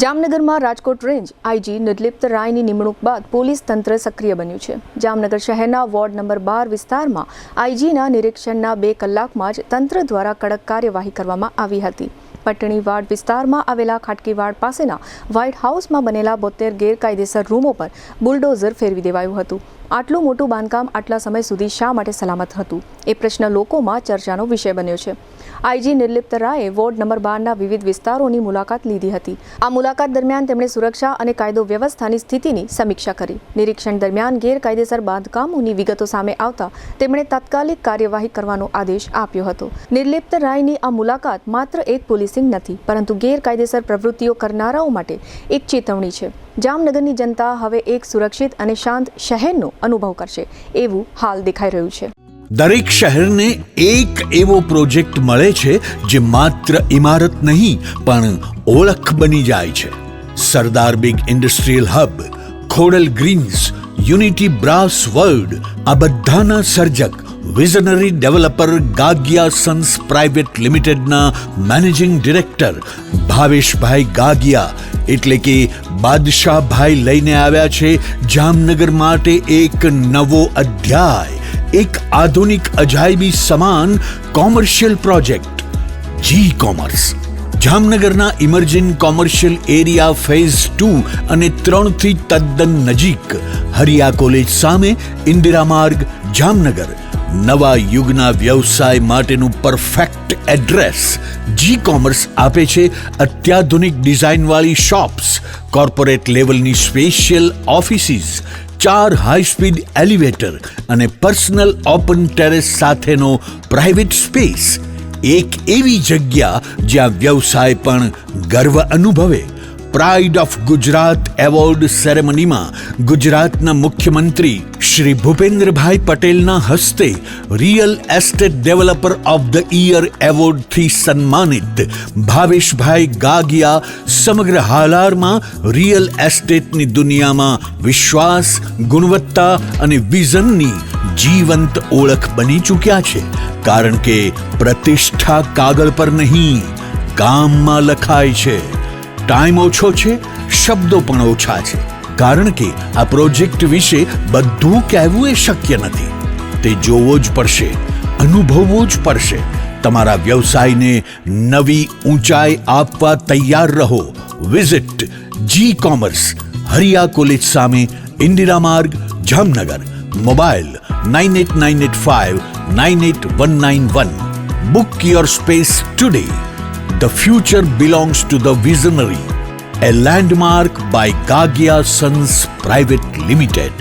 જામનગરમાં Rajkot range IG Nirlipt રાયની નિમણૂક બાદ પોલીસ તંત્ર સક્રિય બન્યું છે. જામનગર શહેરના વોર્ડ નંબર 12 વિસ્તારમાં આઈજીના નિરીક્ષણના 2 કલાકમાં જ તંત્ર દ્વારા કડક કાર્યવાહી કરવામાં આવી હતી. પટણીવાડ વિસ્તારમાં આવેલા ખાટકીવાડ પાસેના વ્હાઇટ હાઉસમાં બનેલા 72 ગેરકાયદેસર રૂમો પર બુલડોઝર ફેરવી દેવાયું હતું. આટલું મોટું બાંધકામ આટલા સમય સુધી શા માટે સલામત હતું એ પ્રશ્ન લોકોમાં ચર્ચાનો વિષય બન્યો છે. આઈજી નિર્લિપ્ત રાયે વોર્ડ નંબર 12ના વિવિધ વિસ્તારોની મુલાકાત લીધી હતી. આ મુલાકાત દરમિયાન તેમણે સુરક્ષા અને કાયદો વ્યવસ્થાની સ્થિતિની સમીક્ષા કરી. નિરીક્ષણ દરમિયાન ગેરકાયદેસર બાંધકામોની વિગતો સામે આવતા તેમણે તાત્કાલિક કાર્યવાહી કરવાનો આદેશ આપ્યો હતો. નિર્લિપ્ત રાયની આ મુલાકાત માત્ર એક પોલીસિંગ નથી, પરંતુ ગેરકાયદેસર પ્રવૃત્તિઓ કરનારાઓ માટે એક ચેતવણી છે. જામનગરની જનતા હવે એક સુરક્ષિત અને શાંત શહેરનો અનુભવ કરશે એવું હાલ દેખાઈ રહ્યું છે. દરેક શહેરને એક એવો પ્રોજેક્ટ મળે છે જે માત્ર ઇમારત નહીં પણ ઓળખ બની જાય છે. Sardar big industrial hub, Khodal greens, unity brass world, આ બધાના સર્જક visionary developer Gagiya sons private લિમિટેડના મેનેજિંગ ડિરેક્ટર ભાવેશભાઈ ગાગિયા એટલે કે બાદશાહભાઈ લઈને આવ્યા છે જામનગર માટે એક નવો અધ્યાય, એક આધુનિક અજાયબી સમાન કોમર્શિયલ પ્રોજેક્ટ જી કોમર્સ. જામનગરના ઇમર્જિંગ કોમર્શિયલ એરિયા ફેઝ 2 અને 3 થી તદ્દન નજીક હરિયા કોલેજ સામે ઇન્દિરા માર્ગ, જામનગર. નવા યુગના વ્યવસાય માટેનું પરફેક્ટ એડ્રેસ. જી કોમર્સ આપે છે અત્યાધુનિક ડિઝાઇનવાળી શોપ્સ, કોર્પોરેટ લેવલની special offices, 4 high speed elevator અને પર્સનલ ઓપન ટેરેસ સાથેનો પ્રાઇવેટ સ્પેસ. એક એવી જગ્યા જ્યાં વ્યવસાય પણ ગર્વ અનુભવે. પ્રાઇડ ઓફ ગુજરાત એવોર્ડ સેરેમનીમાં ગુજરાતના મુખ્યમંત્રી શ્રી ભૂપેન્દ્રભાઈ પટેલના હસ્તે real estate developer of the year એવોર્ડથી સન્માનિત ભાવેશભાઈ ગાગિયા સમગ્ર હાલારમાં રિયલ એસ્ટેટની દુનિયામાં વિશ્વાસ, ગુણવત્તા અને વિઝનની જીવંત ઓળખ બની ચૂક્યા છે. કારણ કે પ્રતિષ્ઠા કાગળ પર નહીં, કામમાં લખાય છે. ટાઈમ ઓછો છે, શબ્દો પણ ઓછા છે, કારણ કે આ પ્રોજેક્ટ વિશે બધું કહેવું એ શક્ય નથી. તે જોવો જ પડશે, અનુભવવો જ પડશે. તમારા વ્યવસાયને નવી ઊંચાઈ આપવા તૈયાર રહો. વિઝિટ જી કોમર્સ, હરિયા કોલેજ સામે, ઇન્દિરા માર્ગ, Jamnagar. Mobile 9898598191. Book your space today. The future belongs to the visionary. A landmark by Gagia Sons Private Limited.